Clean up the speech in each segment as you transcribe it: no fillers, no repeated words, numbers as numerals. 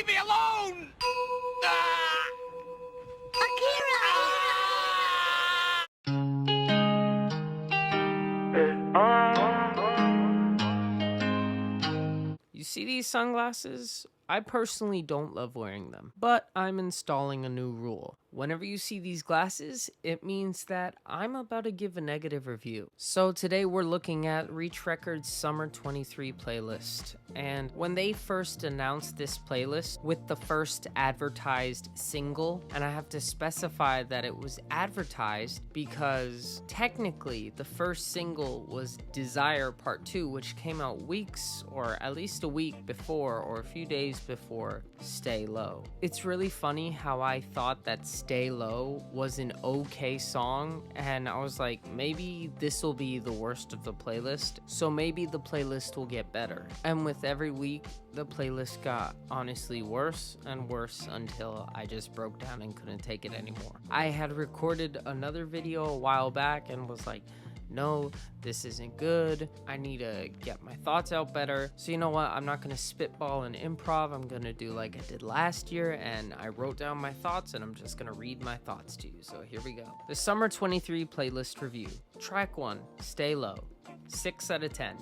Leave me alone! Ah! Akira! You see these sunglasses? I personally don't love wearing them, but I'm installing a new rule. Whenever you see these glasses, it means that I'm about to give a negative review. So today we're looking at Reach Records Summer 23 playlist. And when they first announced this playlist with the first advertised single, and I have to specify that it was advertised because technically the first single was Desire Part 2, which came out weeks or at least a week before or a few days before Stay Low. It's really funny how I thought that Stay Low was an okay song, and I was like, maybe this will be the worst of the playlist, so maybe the playlist will get better. And with every week, the playlist got honestly worse and worse until I just broke down and couldn't take it anymore. I had recorded another video a while back and was like, no, this isn't good. I need to get my thoughts out better. So you know what? I'm not going to spitball and improv. I'm going to do like I did last year, and I wrote down my thoughts, and I'm just going to read my thoughts to you. So here we go. The Summer 23 playlist review. Track 1, Stay Low. 6 out of 10.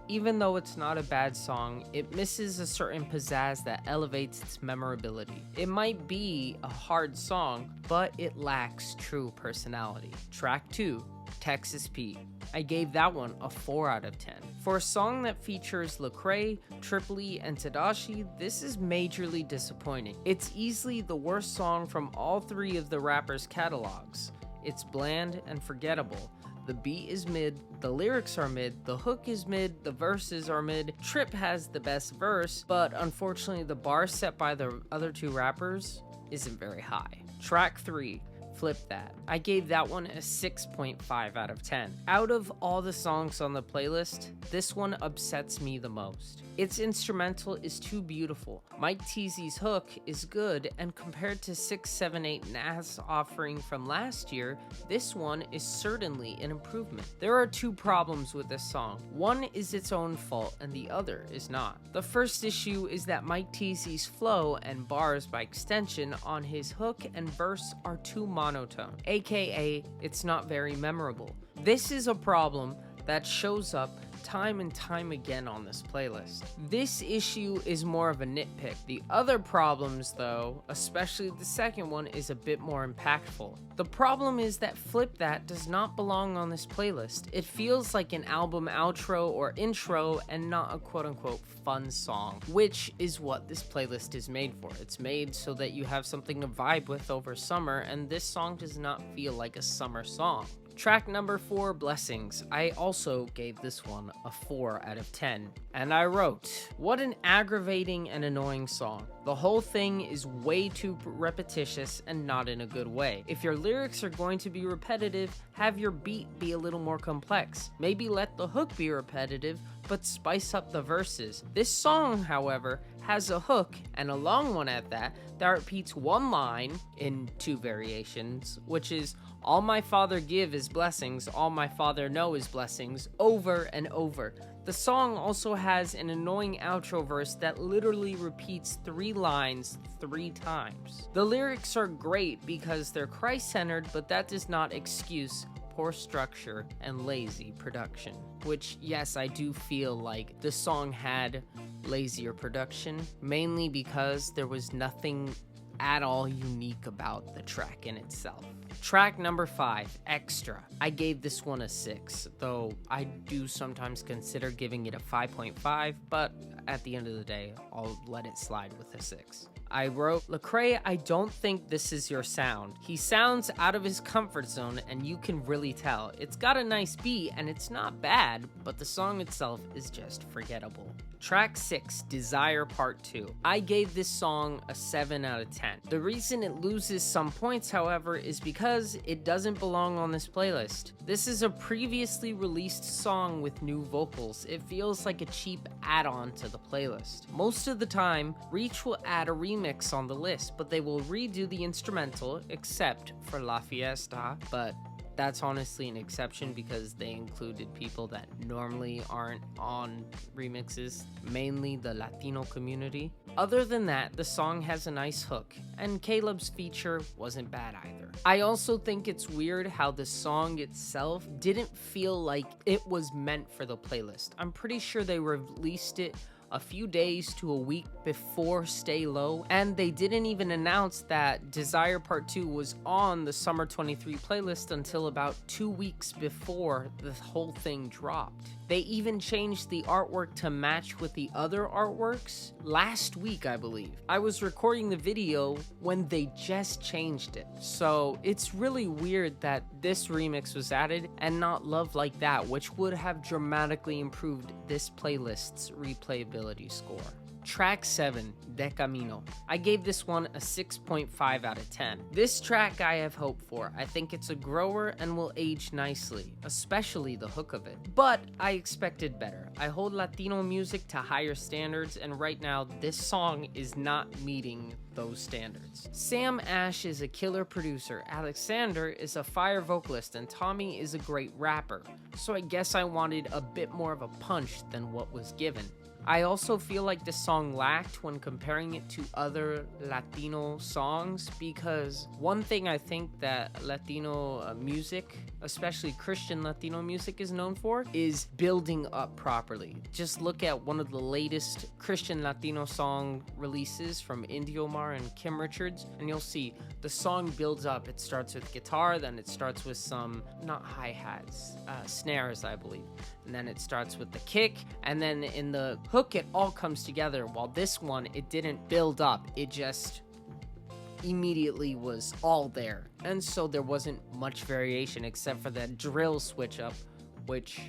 Even though it's not a bad song, it misses a certain pizzazz that elevates its memorability. It might be a hard song, but it lacks true personality. Track 2, Texas Pete. I gave that one a 4 out of 10. For a song that features Lecrae, Tripoli, and Tadashi, this is majorly disappointing. It's easily the worst song from all three of the rappers' catalogs. It's bland and forgettable. The beat is mid, the lyrics are mid, the hook is mid, the verses are mid. Trip has the best verse, but unfortunately the bar set by the other two rappers isn't very high. Track 3, Flip That. I gave that one a 6.5 out of 10. Out of all the songs on the playlist, this one upsets me the most. Its instrumental is too beautiful. Mike Teasy's hook is good, and compared to 678 Nas offering from last year, this one is certainly an improvement. There are two problems with this song. One is its own fault, and the other is not. The first issue is that Mike Teasy's flow and bars by extension on his hook and verse are too monotone, aka it's not very memorable. This is a problem that shows up time and time again on this playlist. This issue is more of a nitpick. The other problems though, especially the second one, is a bit more impactful. The problem is that Flip That does not belong on this playlist. It feels like an album outro or intro and not a quote-unquote fun song, which is what this playlist is made for. It's made so that you have something to vibe with over summer, and this song does not feel like a summer song. Track number 4, Blessings. I also gave this one a 4 out of 10. And I wrote, what an aggravating and annoying song. The whole thing is way too repetitious and not in a good way. If your lyrics are going to be repetitive, have your beat be a little more complex. Maybe let the hook be repetitive, but spice up the verses. This song, however, has a hook, and a long one at that repeats one line in 2 variations, which is, all my father give is blessings, all my father know is blessings, over and over. The song also has an annoying outro verse that literally repeats 3 lines 3 times. The lyrics are great because they're Christ-centered, but that does not excuse poor structure and lazy production. Which, yes, I do feel like the song had lazier production, mainly because there was nothing at all unique about the track in itself. Track number 5, Extra. I gave this one a 6, though I do sometimes consider giving it a 5.5, but at the end of the day, I'll let it slide with a 6. I wrote, Lecrae, I don't think this is your sound. He sounds out of his comfort zone, and you can really tell. It's got a nice beat, and it's not bad, but the song itself is just forgettable. Track 6, Desire Part 2. I gave this song a 7 out of 10. The reason it loses some points, however, is because it doesn't belong on this playlist. This is a previously released song with new vocals. It feels like a cheap add-on to the playlist. Most of the time, Reach will add a remix on the list, but they will redo the instrumental, except for La Fiesta, but that's honestly an exception because they included people that normally aren't on remixes, mainly the Latino community. Other than that, the song has a nice hook, and Caleb's feature wasn't bad either. I also think it's weird how the song itself didn't feel like it was meant for the playlist. I'm pretty sure they released it a few days to a week before Stay Low, and they didn't even announce that Desire Part 2 was on the Summer 23 playlist until about 2 weeks before the whole thing dropped. They even changed the artwork to match with the other artworks last week, I believe. I was recording the video when they just changed it, so it's really weird that this remix was added and not Love Like That, which would have dramatically improved this playlist's replayability score. Track 7, De Camino. I gave this one a 6.5 out of 10. This track I have hope for. I think it's a grower and will age nicely, especially the hook of it. But I expected better. I hold Latino music to higher standards, and right now this song is not meeting those standards. Sam Ash is a killer producer, Alexander is a fire vocalist, and Tommy is a great rapper. So I guess I wanted a bit more of a punch than what was given. I also feel like this song lacked when comparing it to other Latino songs, because one thing I think that Latino music, especially Christian Latino music, is known for is building up properly. Just look at one of the latest Christian Latino song releases from Indiomar and Kim Richards, and you'll see the song builds up. It starts with guitar, then it starts with some, not hi-hats, snares, I believe. And then it starts with the kick, and then in the hook, it all comes together. While this one, it didn't build up. It just immediately was all there. And so there wasn't much variation except for that drill switch up, which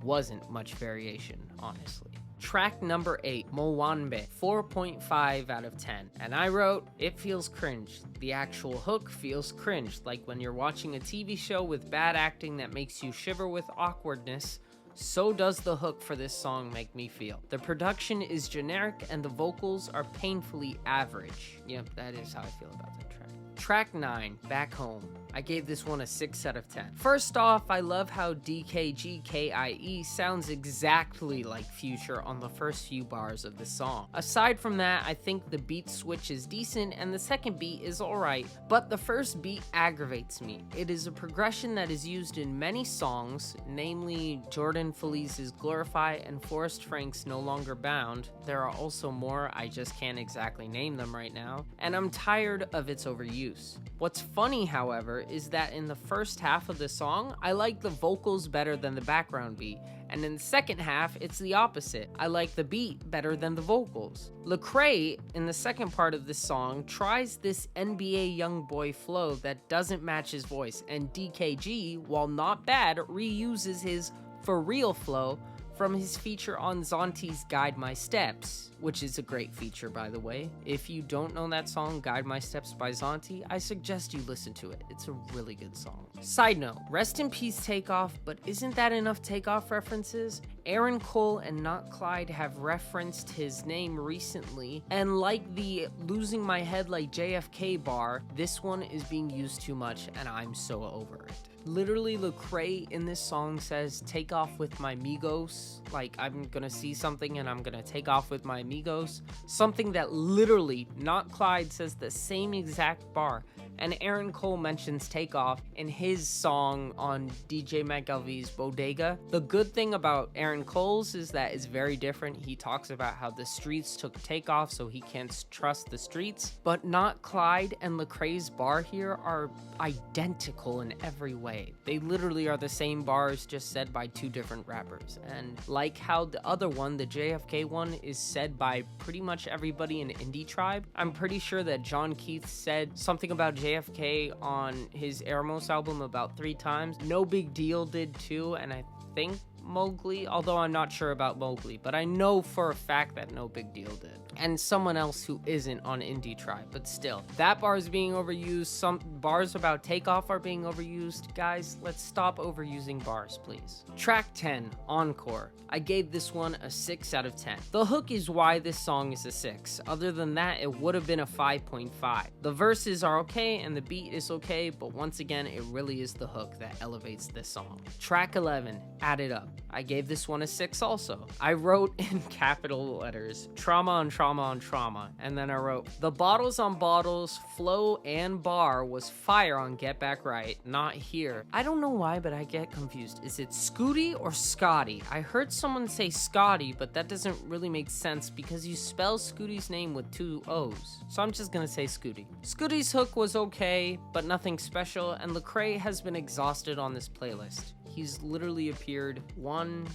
wasn't much variation, honestly. Track number 8, Mowanbe, 4.5 out of 10. And I wrote, it feels cringe. The actual hook feels cringe, like when you're watching a TV show with bad acting that makes you shiver with awkwardness. So does the hook for this song make me feel. The production is generic and the vocals are painfully average. Yep, that is how I feel about that track. Track 9, Back Home. I gave this one a 6 out of 10. First off, I love how DKGKIE sounds exactly like Future on the first few bars of the song. Aside from that, I think the beat switch is decent and the second beat is alright, but the first beat aggravates me. It is a progression that is used in many songs, namely Jordan Felice's Glorify and Forrest Frank's No Longer Bound. There are also more, I just can't exactly name them right now, and I'm tired of its overuse. What's funny, however, is that in the first half of the song, I like the vocals better than the background beat, and in the second half, it's the opposite. I like the beat better than the vocals. Lecrae, in the second part of this song, tries this NBA YoungBoy flow that doesn't match his voice, and DKG, while not bad, reuses his for real flow from his feature on Zonti's Guide My Steps, which is a great feature, by the way. If you don't know that song, Guide My Steps by Zonti, I suggest you listen to it. It's a really good song. Side note, rest in peace Takeoff, but isn't that enough Takeoff references? Aaron Cole and Not Clyde have referenced his name recently, and like the losing my head like JFK bar, this one is being used too much and I'm so over it. Literally, Lecrae in this song says, take off with my Migos. Like, I'm gonna see something and I'm gonna take off with my amigos. Something that literally, Not Clyde says the same exact bar. And Aaron Cole mentions Takeoff in his song on DJ McGelvey's Bodega. The good thing about Aaron Cole's is that it's very different. He talks about how the streets took Takeoff, so he can't trust the streets. But Not Clyde and Lecrae's bar here are identical in every way. They literally are the same bars, just said by two different rappers. And like how the other one, the JFK one, is said by pretty much everybody in Indie Tribe, I'm pretty sure that John Keith said something about JFK on his Eremos album about 3 times. No Big Deal did too, and I think Mowgli, although I'm not sure about Mowgli, but I know for a fact that No Big Deal did. and someone else who isn't on Indie Tribe, but still. That bar is being overused. Some bars about takeoff are being overused. Guys, let's stop overusing bars, please. Track 10, Encore. I gave this one a 6 out of 10. The hook is why this song is a 6. Other than that, it would have been a 5.5. The verses are okay and the beat is okay, but once again, it really is the hook that elevates this song. Track 11, Add It Up. I gave this one a 6 also. I wrote in capital letters, trauma on trauma on trauma, and then I wrote, the bottles on bottles, flow and bar was fire on Get Back Right, not here. I don't know why, but I get confused. Is it Scooty or Scotty? I heard someone say Scotty, but that doesn't really make sense because you spell Scooty's name with 2 O's. So I'm just gonna say Scooty. Scooty's hook was okay, but nothing special, and Lecrae has been exhausted on this playlist. He's literally appeared 4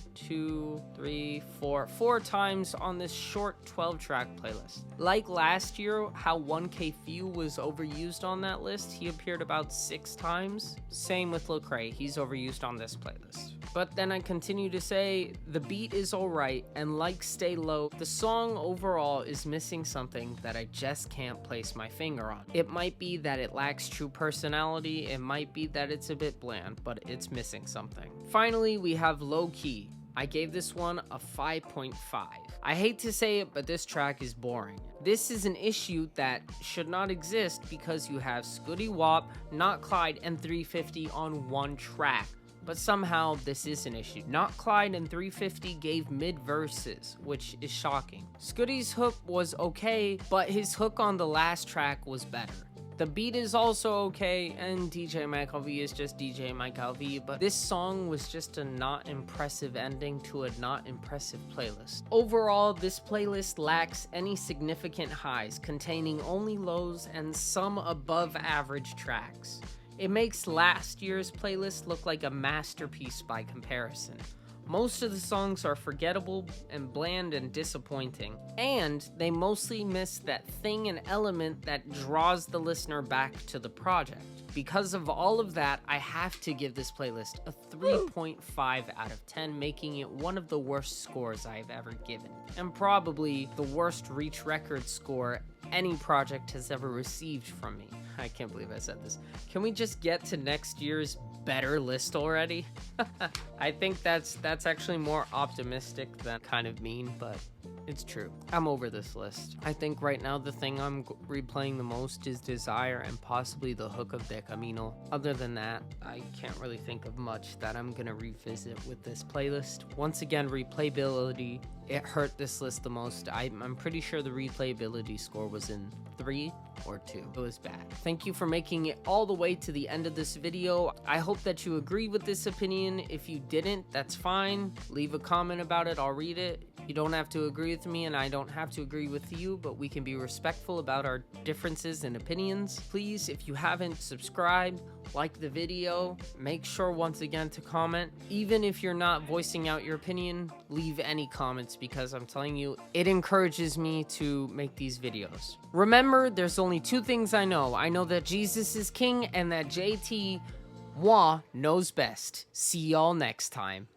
times on this short 12-track playlist. Like last year, how 1K Few was overused on that list, he appeared about 6 times. Same with Lecrae, he's overused on this playlist. But then I continue to say, the beat is alright, and like Stay Low, the song overall is missing something that I just can't place my finger on. It might be that it lacks true personality, it might be that it's a bit bland, but it's missing something. Finally, we have Low Key. I gave this one a 5.5. I hate to say it, but this track is boring. This is an issue that should not exist because you have Scooty Wop, Not Clyde, and 350 on one track. But somehow this is an issue. Not Clyde and 350 gave mid-verses, which is shocking. Scooty's hook was okay, but his hook on the last track was better. The beat is also okay, and DJ Mike LV is just DJ Mike LV, but this song was just a not impressive ending to a not impressive playlist. Overall, this playlist lacks any significant highs, containing only lows and some above average tracks. It makes last year's playlist look like a masterpiece by comparison. Most of the songs are forgettable and bland and disappointing, and they mostly miss that thing and element that draws the listener back to the project. Because of all of that, I have to give this playlist a 3.5 out of 10, making it one of the worst scores I've ever given, and probably the worst Reach Records score any project has ever received from me. I can't believe I said this. Can we just get to next year's better list already? I think that's actually more optimistic than kind of mean, but it's true. I'm over this list. I think right now the thing I'm replaying the most is Desire and possibly the hook of De Camino. Other than that, I can't really think of much that I'm gonna revisit with this playlist. Once again, replayability, it hurt this list the most. I'm pretty sure the replayability score was in 3 or 2. It was bad. Thank you for making it all the way to the end of this video. I hope that you agree with this opinion. If you didn't, that's fine. Leave a comment about it, I'll read it. You don't have to agree with me and I don't have to agree with you, but we can be respectful about our differences and opinions. Please, if you haven't subscribed, like the video, make sure once again to comment. Even if you're not voicing out your opinion, leave any comments because I'm telling you, it encourages me to make these videos. Remember, there's only 2 things I know. I know that Jesus is king and that JT Moi knows best. See y'all next time.